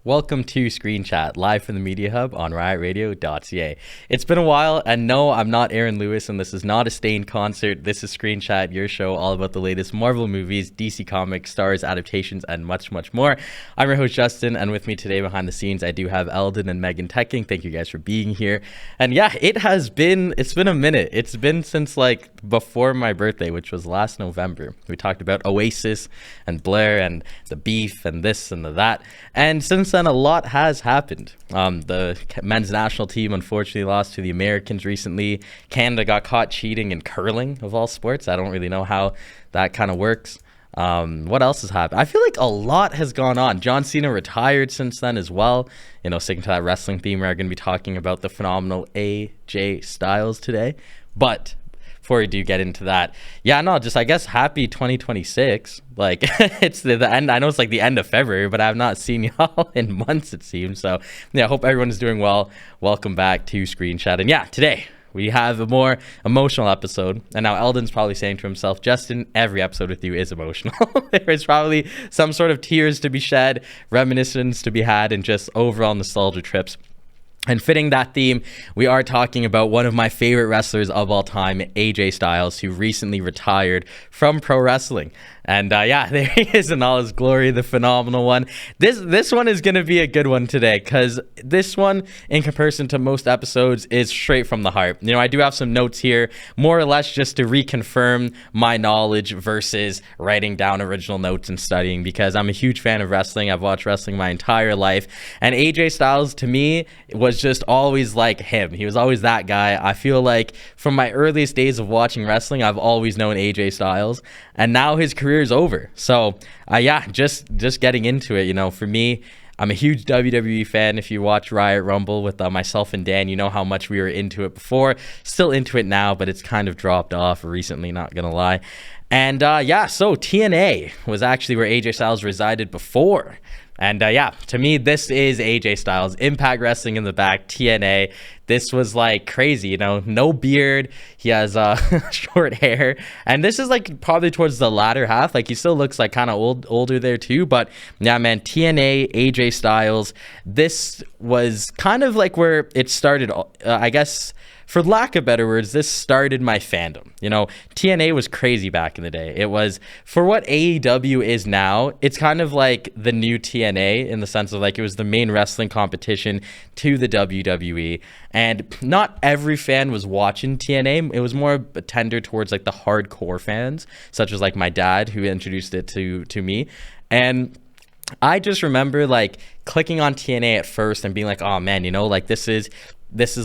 Welcome to Screen Chat, live from the Media Hub on riotradio.ca. It's been a while, and no, I'm not Aaron Lewis, and this is not a Staind concert. This is Screen Chat, your show all about the latest Marvel movies, DC Comics, Stars, adaptations, and much, much more. I'm your host, Justin, and with me today behind the scenes, I do have Eldon and Megan Teching. Thank you guys for being here. And yeah, it's been a minute. It's been since like before my birthday, which was last November. We talked about Oasis and Blair and the beef and this and the that. And since then, a lot has happened. The men's national team unfortunately lost to the Americans recently. Canada got caught cheating in curling, of all sports. I don't really know how that kind of works. What else has happened? I feel like a lot has gone on. John Cena retired since then as well. You know, sticking to that wrestling theme, we're going to be talking about the phenomenal AJ Styles today. But before we do get into that, I guess happy 2026. Like, it's the end. I know it's like the end of February, but I've not seen y'all in months, it seems. So yeah, I hope everyone is doing well. Welcome back to Screen Chat. And yeah, today we have a more emotional episode. And now Eldon's probably saying to himself, Justin, every episode with you is emotional. There's probably some sort of tears to be shed, reminiscence to be had, and just overall nostalgia trips. And fitting that theme, we are talking about one of my favorite wrestlers of all time, AJ Styles, who recently retired from pro wrestling. And there he is in all his glory, the phenomenal one. This one is going to be a good one today, because this one, in comparison to most episodes, is straight from the heart. You know, I do have some notes here, more or less just to reconfirm my knowledge versus writing down original notes and studying, because I'm a huge fan of wrestling. I've watched wrestling my entire life. And AJ Styles, to me, was just always like him. He was always that guy. I feel like from my earliest days of watching wrestling, I've always known AJ Styles. And now his career is over. So just getting into it, you know, for me, I'm a huge WWE fan. If you watch Riot Rumble with myself and Dan, you know how much we were into it before. Still into it now, but it's kind of dropped off recently, not gonna lie. And so TNA was actually where AJ Styles resided before. And to me, this is AJ Styles. Impact Wrestling in the back, TNA. This was like crazy, you know, no beard. He has short hair. And this is like probably towards the latter half. Like he still looks like kind of older there too. But yeah, man, TNA, AJ Styles. This was kind of like where it started, I guess. For lack of better words, this started my fandom. You know, TNA was crazy back in the day. It was, for what AEW is now, it's kind of like the new TNA in the sense of like it was the main wrestling competition to the WWE. And not every fan was watching TNA. It was more tender towards like the hardcore fans, such as like my dad, who introduced it to me. And I just remember like clicking on TNA at first and being like, oh man, you know, like this is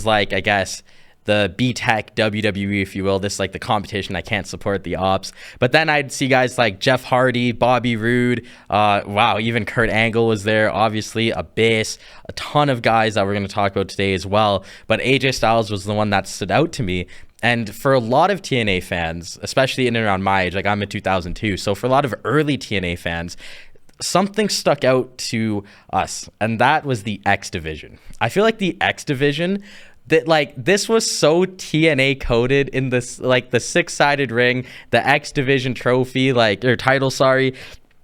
like, I guess, the B-Tech WWE, if you will. This is like the competition. I can't support the ops. But then I'd see guys like Jeff Hardy, Bobby Roode, even Kurt Angle was there, obviously, Abyss, a ton of guys that we're going to talk about today as well. But AJ Styles was the one that stood out to me. And for a lot of TNA fans, especially in and around my age, like I'm in 2002, so for a lot of early TNA fans, something stuck out to us, and that was the X Division. I feel like the X Division, that like this was so TNA coded in this, like the 6-sided ring, the X Division trophy, like, or title, sorry.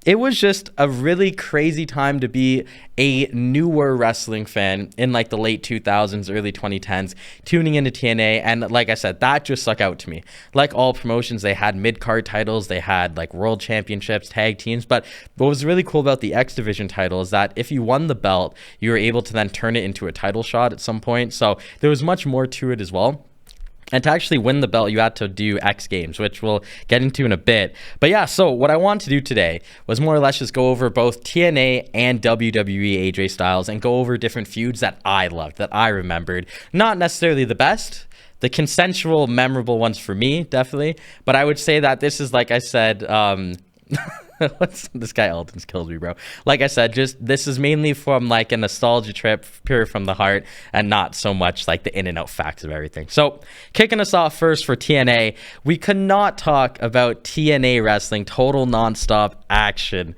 It was just a really crazy time to be a newer wrestling fan in like the late 2000s, early 2010s, tuning into TNA. And like I said, that just stuck out to me. Like all promotions, they had mid-card titles, they had like world championships, tag teams. But what was really cool about the X Division title is that if you won the belt, you were able to then turn it into a title shot at some point. So there was much more to it as well. And to actually win the belt, you had to do X Games, which we'll get into in a bit. But yeah, so what I wanted to do today was more or less just go over both TNA and WWE AJ Styles and go over different feuds that I loved, that I remembered. Not necessarily the best, the consensual, memorable ones for me, definitely. But I would say that this is, like I said, this guy Eldon's kills me, bro. Like I said, just this is mainly from like a nostalgia trip, pure from the heart, and not so much like the in and out facts of everything. So kicking us off first for TNA, we could not talk about TNA wrestling, total nonstop action,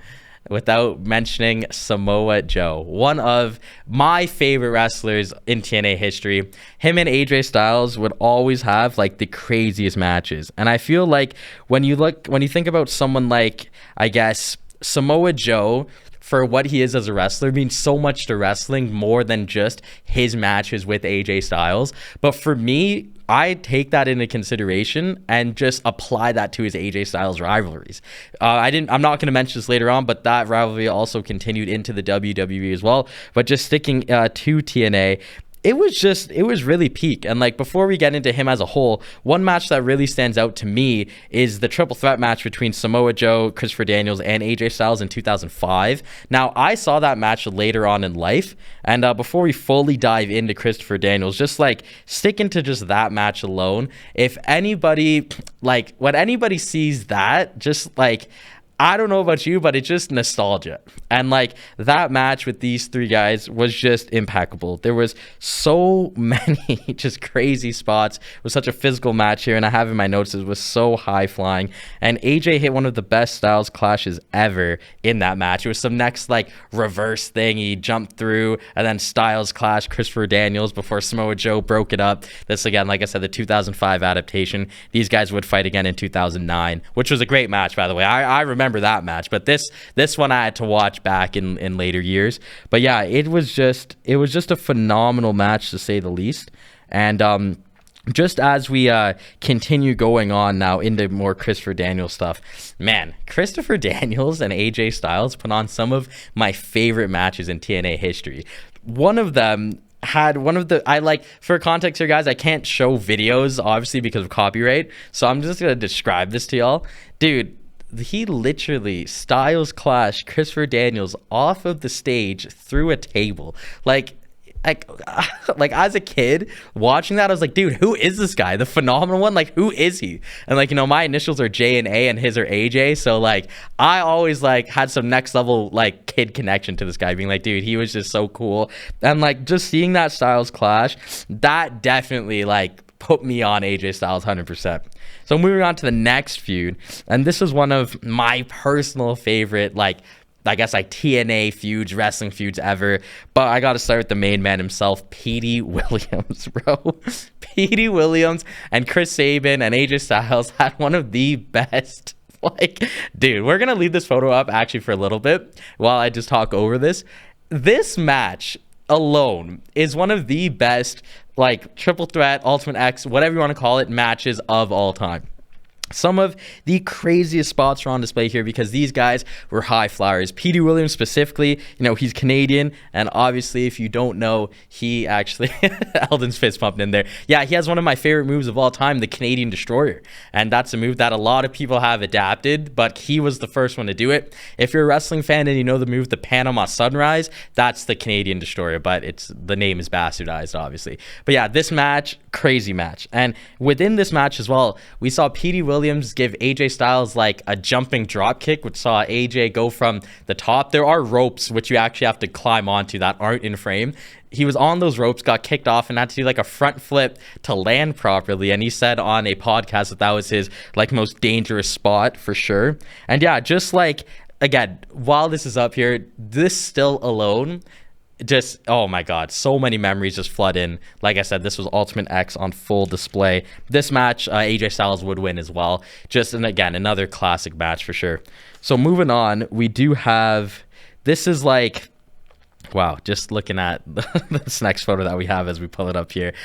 without mentioning Samoa Joe, one of my favorite wrestlers in TNA history. Him and AJ Styles would always have like the craziest matches. And I feel like when you think about someone like, I guess, Samoa Joe, for what he is as a wrestler means so much to wrestling, more than just his matches with AJ Styles. But for me, I take that into consideration and just apply that to his AJ Styles rivalries. I'm not going to mention this later on, but that rivalry also continued into the WWE as well. But just sticking to TNA, it was really peak. And like, before we get into him as a whole, one match that really stands out to me is the triple threat match between Samoa Joe, Christopher Daniels, and AJ Styles in 2005. Now, I saw that match later on in life, and before we fully dive into Christopher Daniels, just like sticking to just that match alone, if anybody, like, when anybody sees that, just like, I don't know about you, but it's just nostalgia. And like, that match with these three guys was just impeccable. There was so many just crazy spots. It was such a physical match here, and I have in my notes, it was so high flying. And AJ hit one of the best Styles clashes ever in that match. It was some next like reverse thing. He jumped through, and then Styles clashed Christopher Daniels before Samoa Joe broke it up. This again, like I said, the 2005 adaptation. These guys would fight again in 2009, which was a great match, by the way. I remember that match, but this one I had to watch back in later years. But yeah, it was just a phenomenal match, to say the least. And just as we continue going on now into more Christopher Daniels stuff, man, Christopher Daniels and AJ Styles put on some of my favorite matches in TNA history. One of them had for context here, guys, I can't show videos obviously because of copyright, so I'm just gonna describe this to y'all. Dude, he literally Styles clashed Christopher Daniels off of the stage through a table. Like as a kid watching that, I was like, dude, who is this guy? The phenomenal one? Like, who is he? And like, you know, my initials are J and A and his are AJ. So like, I always like had some next level like kid connection to this guy, being like, dude, he was just so cool. And like, just seeing that Styles clash, that definitely like put me on AJ Styles 100%. So moving on to the next feud, and this is one of my personal favorite, like, I guess like TNA feuds, wrestling feuds ever. But I got to start with the main man himself, Petey Williams, bro. Petey Williams and Chris Sabin and AJ Styles had one of the best. Like, dude, we're going to leave this photo up actually for a little bit while I just talk over this. This match alone is one of the best, like, triple threat, Ultimate X, whatever you want to call it, matches of all time. Some of the craziest spots are on display here because these guys were high flyers. Petey Williams specifically, you know, he's Canadian, and obviously if you don't know, he actually Eldon's fist pumping in there. Yeah, he has one of my favorite moves of all time, the Canadian Destroyer, and that's a move that a lot of people have adapted, but he was the first one to do it. If you're a wrestling fan and you know the move, the Panama Sunrise, that's the Canadian Destroyer, but the name is bastardized, obviously. But yeah, this match, crazy match. And within this match as well, we saw Petey Williams give AJ Styles like a jumping drop kick, which saw AJ go from the top. There are ropes which you actually have to climb onto that aren't in frame. He was on those ropes, got kicked off, and had to do like a front flip to land properly. And he said on a podcast that was his like most dangerous spot for sure. And yeah, just like, again, while this is up here, this still alone, just, oh my god, so many memories just flood in. Like I said, this was Ultimate X on full display. This match, AJ Styles would win as well. Just, and again, another classic match for sure. So moving on, we do have, this is like, wow, just looking at this next photo that we have as we pull it up here.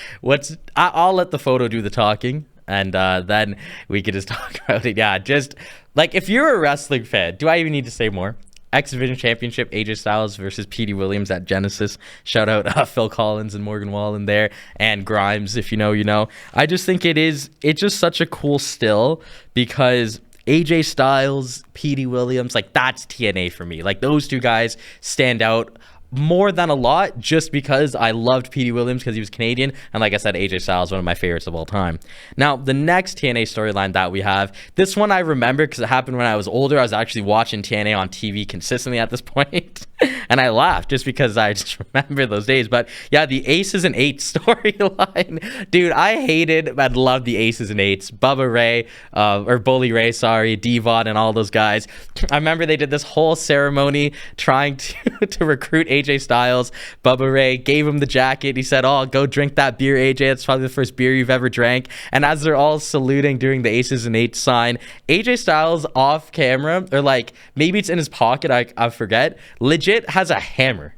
I'll let the photo do the talking, and then we could just talk about it. Yeah, just like, if you're a wrestling fan, do I even need to say more? X Division Championship, AJ Styles versus Petey Williams at Genesis. Shout out Phil Collins and Morgan Wallen there, and Grimes. If you know, you know. I just think it's just such a cool still, because AJ Styles, Petey Williams, like, that's TNA for me. Like, those two guys stand out more than a lot, just because I loved Petey Williams because he was Canadian, and like I said, AJ Styles, one of my favorites of all time. Now, the next TNA storyline that we have, this one I remember because it happened when I was older. I was actually watching TNA on TV consistently at this point. And I laughed just because I just remember those days. But yeah, the Aces and Eights storyline, dude, I hated and loved the Aces and Eights. Bubba Ray, or Bully Ray, sorry, Devon, and all those guys. I remember they did this whole ceremony trying to recruit AJ Styles. Bubba Ray gave him the jacket. He said, "Oh, go drink that beer, AJ. It's probably the first beer you've ever drank." And as they're all saluting during the Aces and Eights sign, AJ Styles off camera, or like maybe it's in his pocket, I forget, legit has a hammer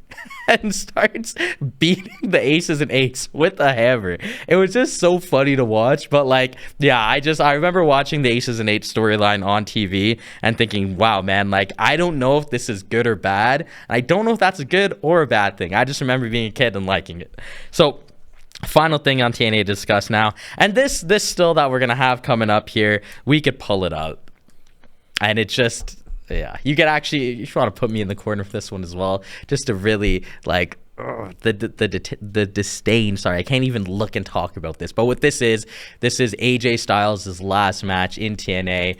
and starts beating the Aces and Eights with a hammer. It was just so funny to watch. But like, yeah, I remember watching the Aces and Eights storyline on TV and thinking, wow, man, like, I don't know if this is good or bad. I don't know if that's a good or a bad thing. I just remember being a kid and liking it. So final thing on TNA to discuss now, and this still that we're gonna have coming up here, we could pull it up, and it just, yeah, you could actually, if you want to put me in the corner for this one as well, just to really like the disdain. Sorry, I can't even look and talk about this. But what this is AJ Styles' last match in TNA.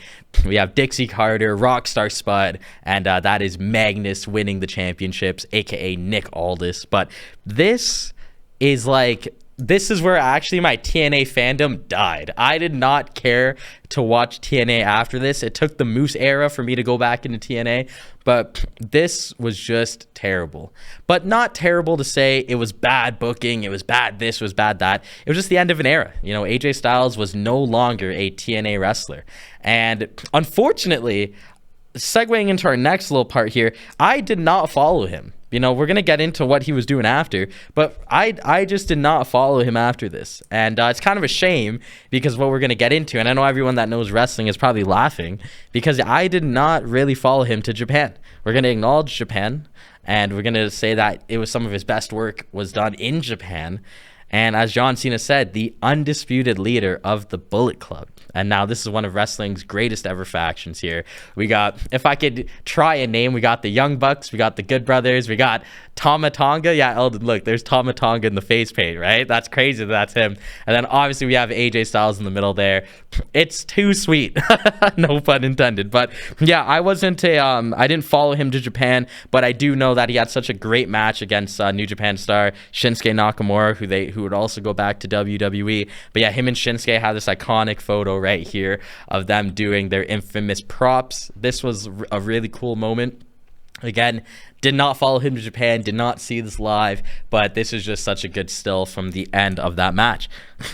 We have Dixie Carter, Rockstar Spud, and that is Magnus winning the championships, aka Nick Aldis. But this is like, this is where actually my TNA fandom died. I did not care to watch TNA after this. It took the Moose era for me to go back into TNA, but this was just terrible. But not terrible to say it was bad booking, it was bad this, was bad that. It was just the end of an era. You know, AJ Styles was no longer a TNA wrestler. And unfortunately, segueing into our next little part here, I did not follow him. You know, we're going to get into what he was doing after, but I just did not follow him after this. And it's kind of a shame because what we're going to get into, and I know everyone that knows wrestling is probably laughing, because I did not really follow him to Japan. We're going to acknowledge Japan, and we're going to say that it was some of his best work was done in Japan. And as John Cena said, the undisputed leader of the Bullet Club. And now this is one of wrestling's greatest ever factions here. We got, if I could try a name, we got the Young Bucks, we got the Good Brothers, we got Tama Tonga. Yeah, Eldon, look, there's Tama Tonga in the face paint, right? That's crazy that's him. And then obviously we have AJ Styles in the middle there. It's too sweet. No pun intended. But yeah, I didn't follow him to Japan, but I do know that he had such a great match against New Japan star Shinsuke Nakamura, who would also go back to WWE. But yeah, him and Shinsuke have this iconic photo right here of them doing their infamous props. This was a really cool moment. Again, did not follow him to Japan, did not see this live, but this is just such a good still from the end of that match.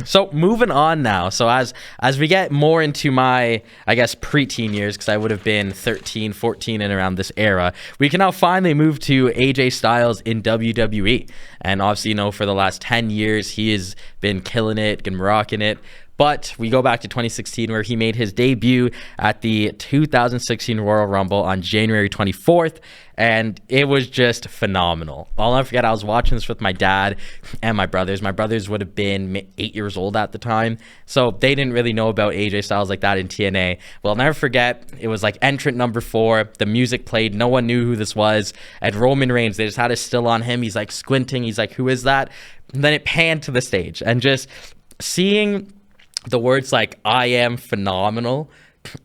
So moving on now. So as we get more into my, I guess, preteen years, because I would have been 13, 14 and around this era, we can now finally move to AJ Styles in WWE. And obviously, you know, for the last 10 years, he has been killing it, been rocking it. But we go back to 2016 where he made his debut at the 2016 Royal Rumble on January 24th, and it was just phenomenal. I'll never forget, I was watching this with my dad and my brothers. My brothers would have been 8 years old at the time, so they didn't really know about AJ Styles like that in TNA. Well, I'll never forget, it was like entrant number 4, the music played, no one knew who this was, and Roman Reigns, they just had a still on him, he's like squinting, he's like, who is that? And then it panned to the stage, and just seeing the words like, I am phenomenal,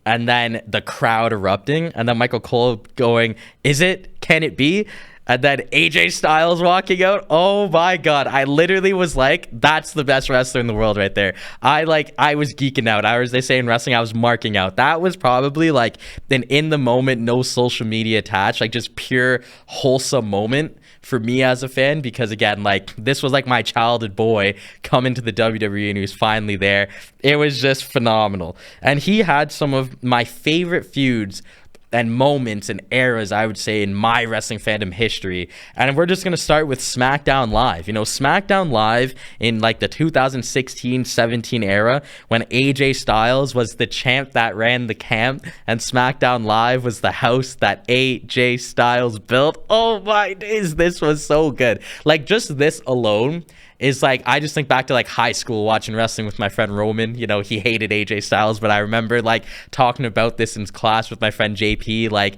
and then the crowd erupting, and then Michael Cole going, is it? Can it be? And then AJ Styles walking out. Oh my God. I literally was like, that's the best wrestler in the world right there. I was geeking out. As they say in wrestling, I was marking out. That was probably like an in the moment, no social media attached, like just pure wholesome moment for me as a fan, because again, like, this was like my childhood boy coming to the WWE and he was finally there. It was just phenomenal. And he had some of my favorite feuds and moments and eras, I would say, in my wrestling fandom history. And we're just going to start with SmackDown Live. You know, SmackDown Live in like the 2016-17 era, when AJ Styles was the champ that ran the camp and SmackDown Live was the house that AJ Styles built. Oh my days, this was so good. Like, just this alone is like, I just think back to like high school watching wrestling with my friend Roman. You know, he hated AJ Styles, but I remember like talking about this in class with my friend JP. Like,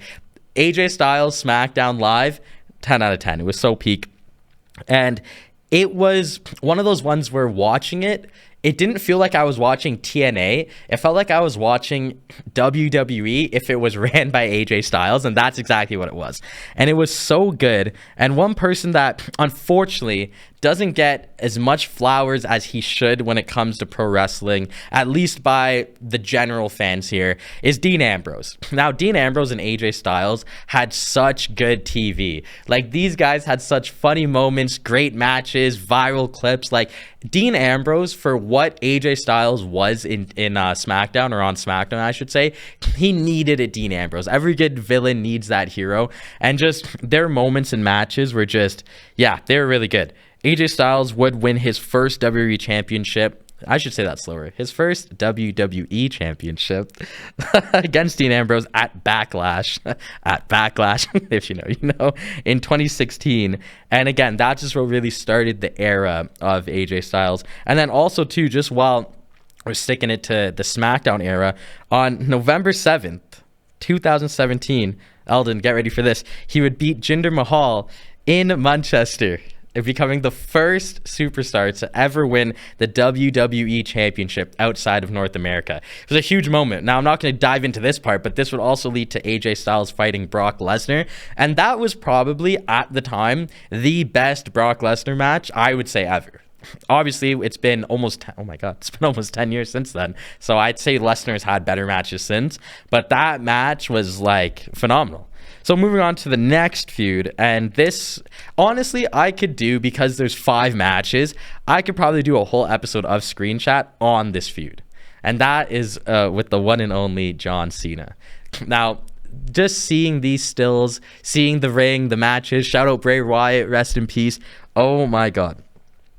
AJ Styles SmackDown Live, 10 out of 10. It was so peak. And it was one of those ones where watching it, it didn't feel like I was watching TNA. It felt like I was watching WWE if it was ran by AJ Styles, and that's exactly what it was. And it was so good. And one person that unfortunately doesn't get as much flowers as he should when it comes to pro wrestling, at least by the general fans here, is Dean Ambrose. Now, Dean Ambrose and AJ Styles had such good TV. Like, these guys had such funny moments, great matches, viral clips. Like, Dean Ambrose, for what AJ Styles was in SmackDown, or on SmackDown, I should say, he needed a Dean Ambrose. Every good villain needs that hero. And just their moments in matches were just, yeah, they were really good. AJ Styles would win his first WWE championship. I should say that slower. His first WWE championship against Dean Ambrose at Backlash, if you know, you know, in 2016. And again, that just what really started the era of AJ Styles. And then also, too, just while we're sticking it to the SmackDown era, on November 7th, 2017, Eldon, get ready for this, he would beat Jinder Mahal in Manchester, becoming the first superstar to ever win the WWE Championship outside of North America. It was a huge moment. Now, I'm not going to dive into this part, but this would also lead to AJ Styles fighting Brock Lesnar. And that was probably, at the time, the best Brock Lesnar match, I would say, ever. Obviously, it's been almost 10 years since then. So I'd say Lesnar's had better matches since. But that match was, like, phenomenal. So moving on to the next feud, and this, honestly, I could do, because there's 5 matches, I could probably do a whole episode of Screen Chat on this feud. And that is with the one and only John Cena. Now, just seeing these stills, seeing the ring, the matches, shout out Bray Wyatt, rest in peace. Oh my God.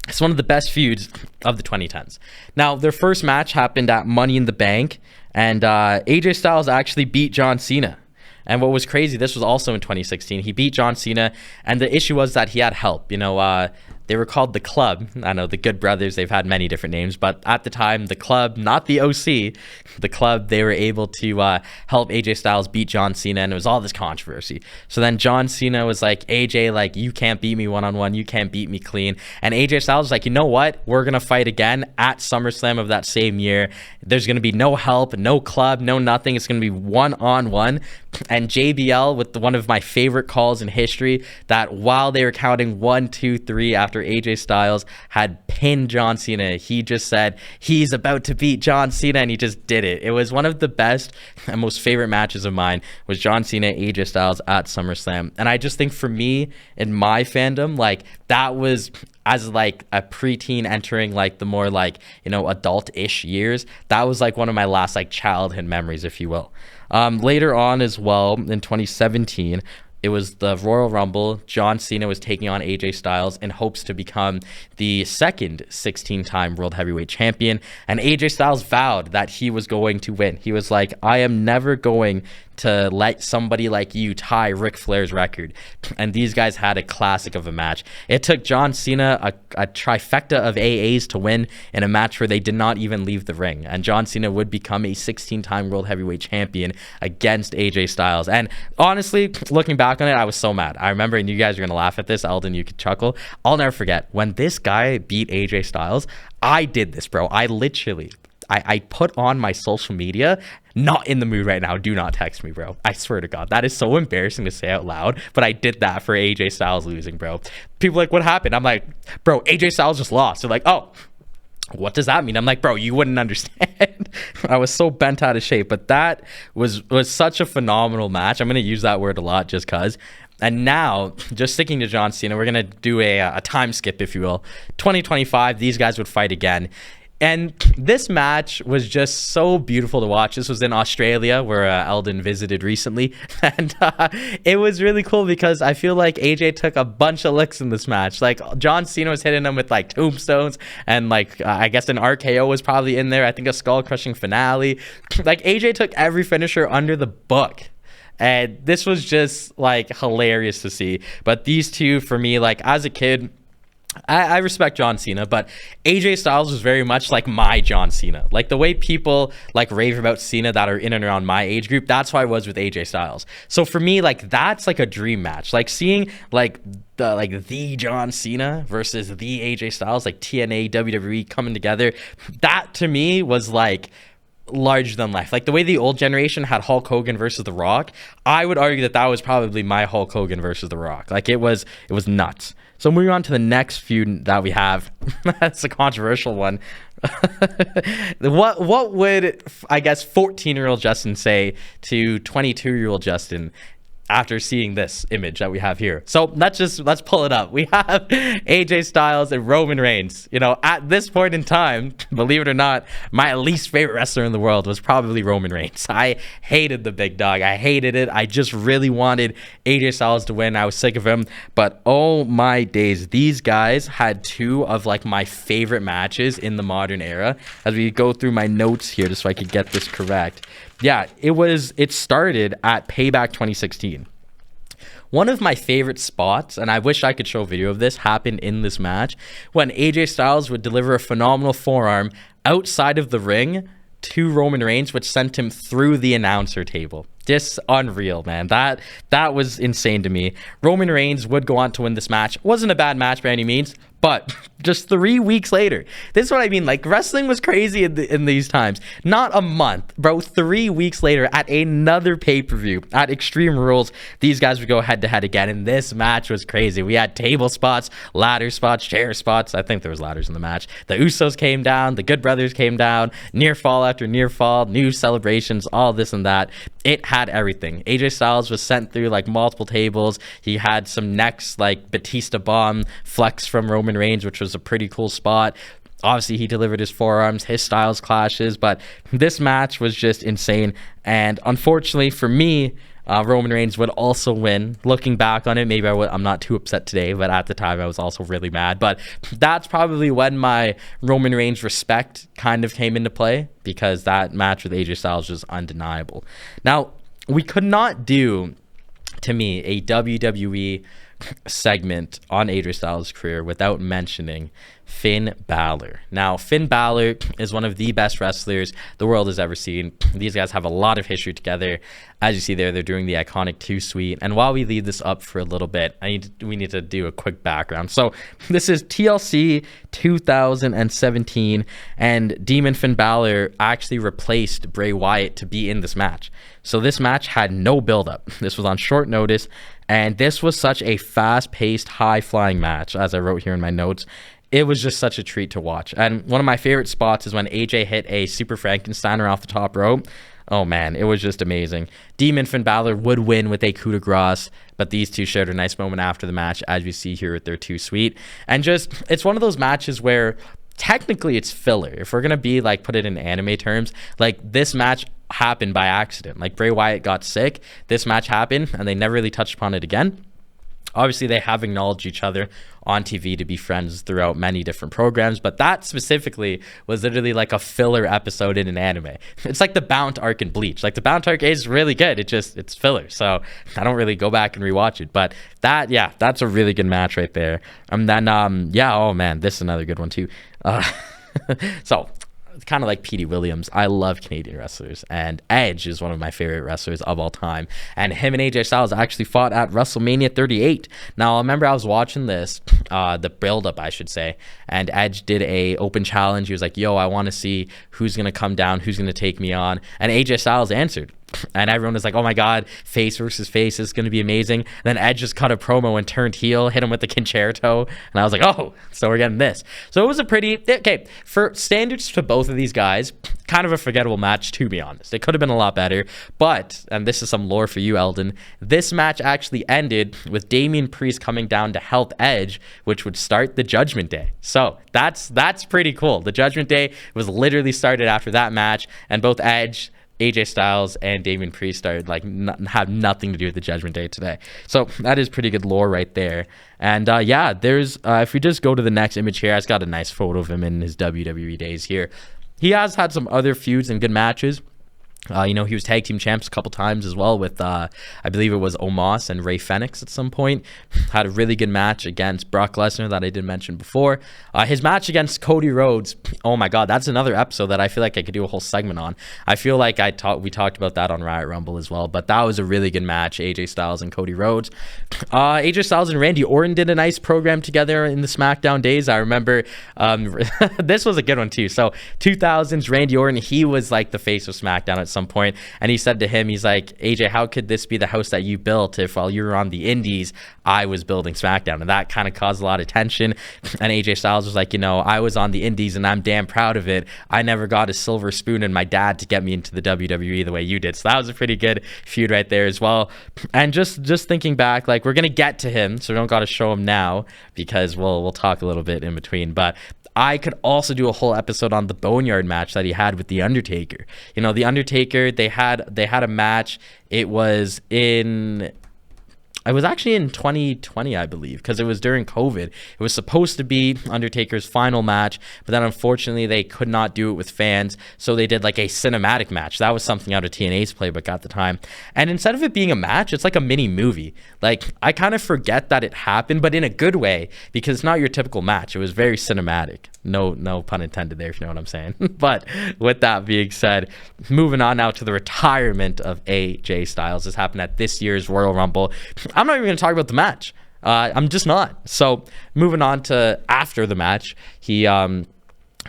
It's one of the best feuds of the 2010s. Now, their first match happened at Money in the Bank, and AJ Styles actually beat John Cena. And what was crazy, this was also in 2016. He beat John Cena, and the issue was that he had help. You know, they were called the Club. I know, the Good Brothers, they've had many different names, but at the time, the Club, not the OC, the Club, they were able to help AJ Styles beat John Cena, and it was all this controversy. So then John Cena was like, AJ, like, you can't beat me one-on-one, you can't beat me clean. And AJ Styles was like, you know what? We're going to fight again at SummerSlam of that same year. There's going to be no help, no club, no nothing. It's going to be one-on-one. And JBL, with one of my favorite calls in history, that while they were counting 1, 2, 3 after AJ Styles had pinned John Cena, he just said he's about to beat John Cena, and he just did it. It was one of the best and most favorite matches of mine, was John Cena, AJ Styles at SummerSlam. And I just think, for me, in my fandom, like, that was, as like a preteen entering like the more like, you know, adult-ish years, that was like one of my last like childhood memories, if you will. Later on as well, in 2017, it was the Royal Rumble. John Cena was taking on AJ Styles in hopes to become the second 16-time World Heavyweight Champion. And AJ Styles vowed that he was going to win. He was like, I am never going to let somebody like you tie Ric Flair's record. And these guys had a classic of a match. It took John Cena a trifecta of AAs to win in a match where they did not even leave the ring. And John Cena would become a 16-time World Heavyweight Champion against AJ Styles. And honestly, looking back on it, I was so mad. I remember, and you guys are going to laugh at this, Eldon, you could chuckle. I'll never forget, when this guy beat AJ Styles, I did this, bro. I literally... I put on my social media, not in the mood right now, do not text me, bro. I swear to God, that is so embarrassing to say out loud, but I did that for AJ Styles losing, bro. People are like, what happened? I'm like, bro, AJ Styles just lost. They're like, oh, what does that mean? I'm like, bro, you wouldn't understand. I was so bent out of shape, but that was such a phenomenal match. I'm going to use that word a lot just because. And now, just sticking to John Cena, we're going to do a time skip, if you will. 2025, these guys would fight again. And this match was just so beautiful to watch. This was in Australia, where Eldon visited recently. And it was really cool because I feel like AJ took a bunch of licks in this match. Like, John Cena was hitting him with, like, tombstones. And, like, I guess an RKO was probably in there. I think a skull-crushing finale. Like, AJ took every finisher under the book. And this was just, like, hilarious to see. But these two, for me, like, as a kid... I respect John Cena, but AJ Styles was very much like my John Cena. Like the way people like rave about Cena that are in and around my age group, that's how I was with AJ Styles. So for me, like that's like a dream match. Like seeing the John Cena versus the AJ Styles, like TNA, WWE coming together, that to me was like larger than life. Like the way the old generation had Hulk Hogan versus The Rock, I would argue that that was probably my Hulk Hogan versus The Rock. Like it was nuts. So moving on to the next feud that we have, that's a controversial one. What would, I guess, 14-year-old Justin say to 22-year-old Justin after seeing this image that we have here? So let's pull it up. We have AJ Styles and Roman Reigns. You know, at this point in time, believe it or not, my least favorite wrestler in the world was probably Roman Reigns. I hated the big dog. I hated it. I just really wanted AJ Styles to win. I was sick of him. But oh my days, these guys had two of like my favorite matches in the modern era. As we go through my notes here, just so I could get this correct. Yeah, it started at Payback 2016. One of my favorite spots, and I wish I could show a video of this, happened in this match when AJ Styles would deliver a phenomenal forearm outside of the ring to Roman Reigns, which sent him through the announcer table. Just unreal, man. That was insane to me. Roman Reigns would go on to win this match. Wasn't a bad match by any means, but just 3 weeks later, this is what I mean. Like, wrestling was crazy in these times. Not a month, bro. 3 weeks later, at another pay-per-view, at Extreme Rules, these guys would go head-to-head again, and this match was crazy. We had table spots, ladder spots, chair spots. I think there was ladders in the match. The Usos came down. The Good Brothers came down. Near fall after near fall. New celebrations, all this and that. It had everything. AJ Styles was sent through like multiple tables. He had some next like Batista bomb flex from Roman Reigns, which was a pretty cool spot. Obviously, he delivered his forearms, his styles clashes, but this match was just insane. And unfortunately for me, Roman Reigns would also win. Looking back on it, maybe I'm not too upset today, but at the time I was also really mad. But that's probably when my Roman Reigns respect kind of came into play, because that match with AJ Styles was undeniable. Now, we could not do, to me, a WWE segment on AJ Styles' career without mentioning Finn Balor. Now, Finn Balor is one of the best wrestlers the world has ever seen. These guys have a lot of history together. As you see there, they're doing the iconic 2 Sweet. And while we leave this up for a little bit, we need to do a quick background. So this is TLC 2017, and Demon Finn Balor actually replaced Bray Wyatt to be in this match. So this match had no build-up. This was on short notice, and this was such a fast-paced, high-flying match, as I wrote here in my notes. It was just such a treat to watch. And one of my favorite spots is when AJ hit a Super Frankensteiner off the top rope. Oh man, it was just amazing. Demon Finn Balor would win with a coup de grace, but these two shared a nice moment after the match, as we see here with their 2 Sweet. And just, it's one of those matches where technically it's filler. If we're going to be like, put it in anime terms, like this match happened by accident. Like Bray Wyatt got sick, this match happened, and they never really touched upon it again. Obviously, they have acknowledged each other on TV to be friends throughout many different programs, but that specifically was literally like a filler episode in an anime. It's like the Bount arc in Bleach. Like the Bount arc is really good. It's filler, so I don't really go back and rewatch it. But that's a really good match right there. And then oh man, this is another good one too. So. It's kind of like Petey Williams. I love Canadian wrestlers, and Edge is one of my favorite wrestlers of all time. And him and AJ Styles actually fought at WrestleMania 38. Now, I remember I was watching this, the build-up, I should say, and Edge did a open challenge. He was like, yo, I want to see who's going to come down, who's going to take me on. And AJ Styles answered. And everyone was like, oh my God, face versus face is going to be amazing. And then Edge just cut a promo and turned heel, hit him with the concerto. And I was like, oh, so we're getting this. So it was a pretty, okay, for standards to both of these guys, kind of a forgettable match, to be honest. It could have been a lot better. But, and this is some lore for you, Eldon, this match actually ended with Damian Priest coming down to help Edge, which would start the Judgment Day. So that's pretty cool. The Judgment Day was literally started after that match, and both Edge, AJ Styles, and Damian Priest started like have nothing to do with the Judgment Day today. So that is pretty good lore right there. And there's if we just go to the next image here, I've got a nice photo of him in his WWE days here. He has had some other feuds and good matches. He was tag team champs a couple times as well with, I believe it was Omos and Ray Fenix at some point. Had a really good match against Brock Lesnar that I did mention before. His match against Cody Rhodes, oh my God, that's another episode that I feel like I could do a whole segment on. I feel like we talked about that on Riot Rumble as well, but that was a really good match, AJ Styles and Cody Rhodes. AJ Styles and Randy Orton did a nice program together in the SmackDown days. I remember this was a good one too. So 2000s, Randy Orton, he was like the face of SmackDown at some point, and he said to him, he's like, AJ, how could this be the house that you built if while you were on the indies I was building SmackDown? And that kind of caused a lot of tension. And AJ Styles was like, I was on the indies and I'm damn proud of it. I never got a silver spoon in my dad to get me into the WWE the way you did. So that was a pretty good feud right there as well. And just thinking back, like, we're gonna get to him, so we don't gotta show him now because we'll talk a little bit in between. But I could also do a whole episode on the Boneyard match that he had with The Undertaker. The Undertaker, they had a match. It was actually in 2020, I believe, because it was during COVID. It was supposed to be Undertaker's final match, but then unfortunately they could not do it with fans, so they did like a cinematic match. That was something out of TNA's playbook at the time. And instead of it being a match, it's like a mini movie. Like, I kind of forget that it happened, but in a good way, because it's not your typical match. It was very cinematic. No pun intended there, if you know what I'm saying. But with that being said, moving on now to the retirement of AJ Styles. This happened at this year's Royal Rumble. I'm not even going to talk about the match. I'm just not. So moving on to after the match, he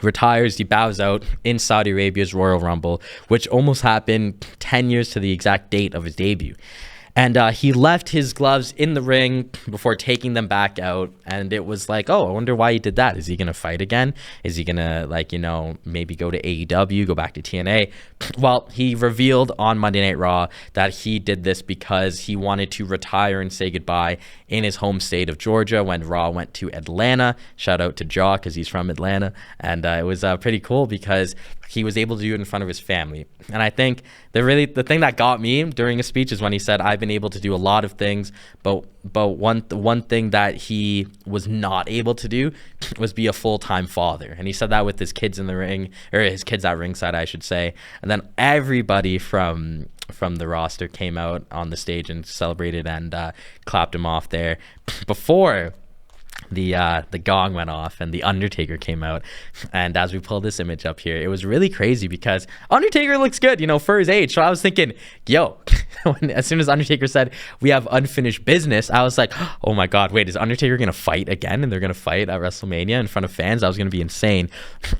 retires, he bows out in Saudi Arabia's Royal Rumble, which almost happened 10 years to the exact date of his debut. And he left his gloves in the ring before taking them back out. And it was like, oh, I wonder why he did that. Is he going to fight again? Is he going to, maybe go to AEW, go back to TNA? Well, he revealed on Monday Night Raw that he did this because he wanted to retire and say goodbye in his home state of Georgia when Raw went to Atlanta. Shout out to Jaw because he's from Atlanta. And it was pretty cool because he was able to do it in front of his family. And I think the thing that got me during his speech is when he said, I've been able to do a lot of things, but one thing that he was not able to do was be a full-time father. And he said that with his kids in the ring, or his kids at ringside, I should say. And then everybody from the roster came out on the stage and celebrated and clapped him off there before the gong went off and the Undertaker came out. And as we pull this image up here, it was really crazy because Undertaker looks good, for his age. So I was thinking, as soon as Undertaker said we have unfinished business, I was like, oh my God, wait, is Undertaker gonna fight again? And they're gonna fight at WrestleMania in front of fans? I was gonna be insane.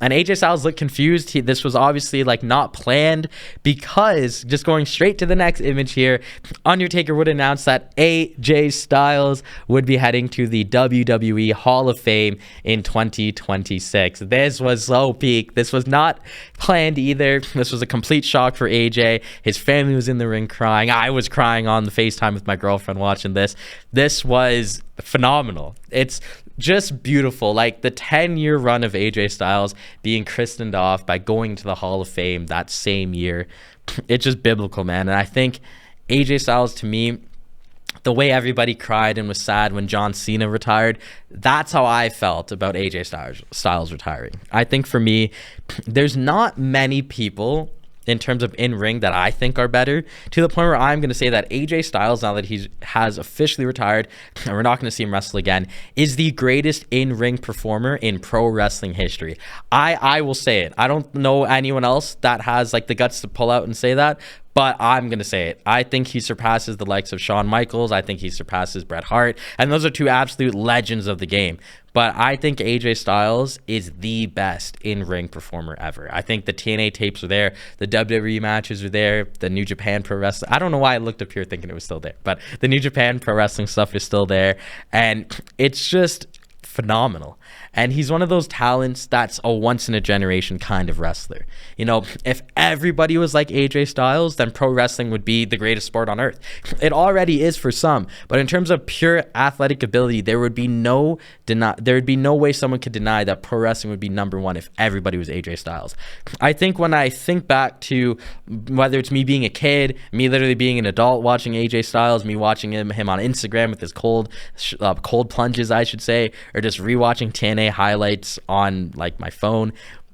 And AJ Styles looked confused. This was obviously like not planned, because just going straight to the next image here, Undertaker would announce that AJ Styles would be heading to the WWE Hall of Fame in 2026. This was so peak. This was not planned either. This was a complete shock for AJ. His family was in the ring crying. I was crying on the FaceTime with my girlfriend watching this. This was phenomenal. It's just beautiful. Like the 10-year run of AJ Styles being christened off by going to the Hall of Fame that same year. It's just biblical, man. And I think AJ Styles, to me, the way everybody cried and was sad when John Cena retired, that's how I felt about AJ Styles retiring. I think for me, there's not many people in terms of in-ring that I think are better, to the point where I'm going to say that AJ Styles, now that he has officially retired and we're not going to see him wrestle again, is the greatest in-ring performer in pro wrestling history. I will say it. I don't know anyone else that has like the guts to pull out and say that, but I'm going to say it. I think he surpasses the likes of Shawn Michaels. I think he surpasses Bret Hart. And those are two absolute legends of the game. But I think AJ Styles is the best in-ring performer ever. I think the TNA tapes are there. The WWE matches are there. The New Japan Pro Wrestling. I don't know why I looked up here thinking it was still there. But the New Japan Pro Wrestling stuff is still there. And it's just phenomenal. And he's one of those talents that's a once-in-a-generation kind of wrestler. If everybody was like AJ Styles, then pro wrestling would be the greatest sport on earth. It already is for some, but in terms of pure athletic ability, there would be no way someone could deny that pro wrestling would be number one if everybody was AJ Styles. I think when I think back to whether it's me being a kid, me literally being an adult watching AJ Styles, me watching him on Instagram with his cold plunges, I should say, or just rewatching TNA highlights on like my phone,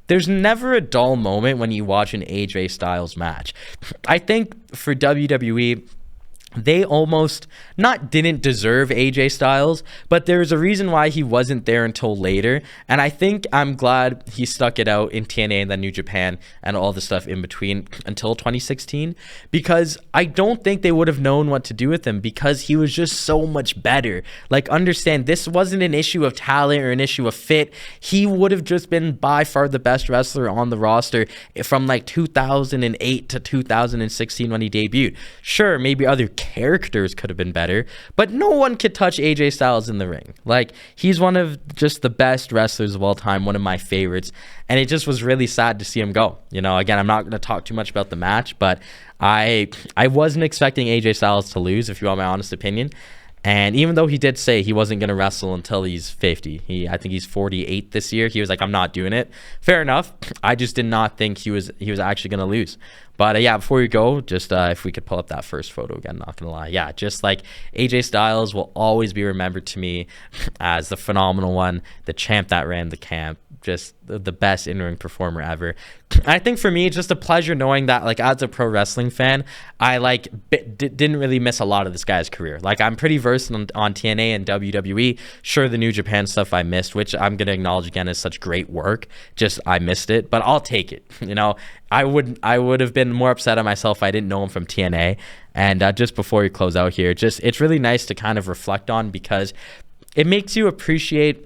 there's never a dull moment when you watch an AJ Styles match. I think for WWE, they almost not didn't deserve AJ Styles, but there's a reason why he wasn't there until later. And I think I'm glad he stuck it out in TNA and then New Japan and all the stuff in between until 2016, because I don't think they would have known what to do with him, because he was just so much better. Like, understand, this wasn't an issue of talent or an issue of fit. He would have just been by far the best wrestler on the roster from like 2008 to 2016 when he debuted. Sure, maybe other characters could have been better, but no one could touch AJ Styles in the ring. Like, he's one of just the best wrestlers of all time, one of my favorites, and it just was really sad to see him go. You know, again, I'm not going to talk too much about the match, but I wasn't expecting AJ Styles to lose, if you want my honest opinion. And even though he did say he wasn't going to wrestle until he's 50, I think he's 48 this year. He was like, I'm not doing it. Fair enough. I just did not think he was actually going to lose. But yeah, before we go, just if we could pull up that first photo again, not going to lie. Yeah, just like AJ Styles will always be remembered to me as the phenomenal one, the champ that ran the camp, just the best in-ring performer ever. I think for me, it's just a pleasure knowing that, like, as a pro wrestling fan, I didn't really miss a lot of this guy's career. Like, I'm pretty versed on TNA and WWE. Sure, the New Japan stuff I missed, which I'm going to acknowledge again is such great work. Just I missed it, but I'll take it. You know, I would have been more upset at myself if I didn't know him from TNA. And just before we close out here, it's really nice to kind of reflect on, because it makes you appreciate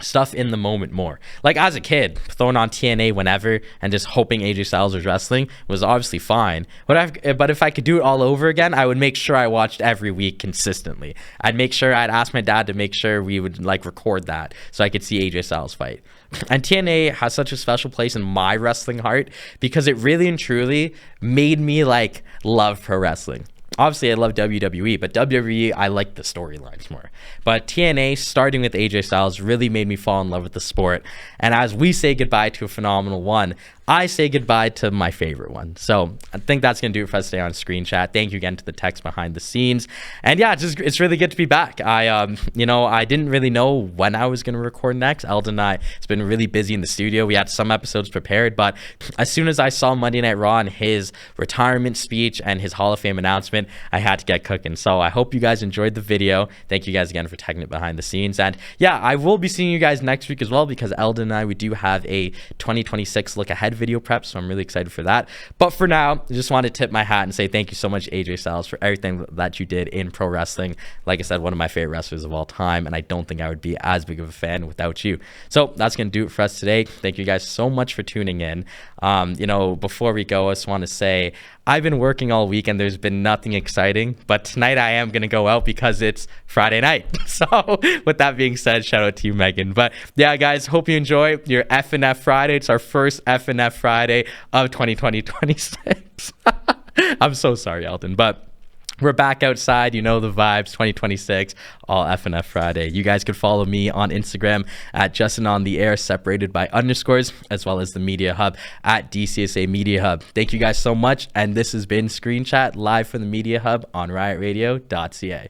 stuff in the moment more. Like, as a kid, throwing on TNA whenever and just hoping AJ Styles was wrestling was obviously fine. But if I could do it all over again, I would make sure I watched every week consistently. I'd ask my dad to make sure we would like record that so I could see AJ Styles fight. And TNA has such a special place in my wrestling heart, because it really and truly made me like love pro wrestling. Obviously, I love WWE, but WWE, I like the storylines more. But TNA, starting with AJ Styles, really made me fall in love with the sport. And as we say goodbye to a phenomenal one, I say goodbye to my favorite one. So I think that's going to do it for us today on Screen Chat. Thank you again to the text behind the scenes. And yeah, it's really good to be back. I didn't really know when I was going to record next. Eldon and I, it's been really busy in the studio. We had some episodes prepared, but as soon as I saw Monday Night Raw and his retirement speech and his Hall of Fame announcement, I had to get cooking. So I hope you guys enjoyed the video. Thank you guys again for taking it behind the scenes. And yeah, I will be seeing you guys next week as well, because Eldon and I, we do have a 2026 look ahead video prep, so I'm really excited for that. But for now, I just want to tip my hat and say thank you so much, AJ Styles, for everything that you did in pro wrestling. Like I said, one of my favorite wrestlers of all time, and I don't think I would be as big of a fan without you. So that's going to do it for us today. Thank you guys so much for tuning in. Before we go, I just want to say I've been working all week and there's been nothing exciting, but tonight I am going to go out because it's Friday night. So with that being said, shout out to you, Megan. But yeah, guys, hope you enjoy your F&F Friday. It's our first F&F Friday of 2026. I'm so sorry, Eldon, but we're back outside. You know the vibes. 2026, all F&F Friday. You guys could follow me on Instagram at Justin on the Air, separated by underscores, as well as the Media Hub at DCSA Media Hub. Thank you guys so much. And this has been Screen Chat live from the Media Hub on RiotRadio.ca.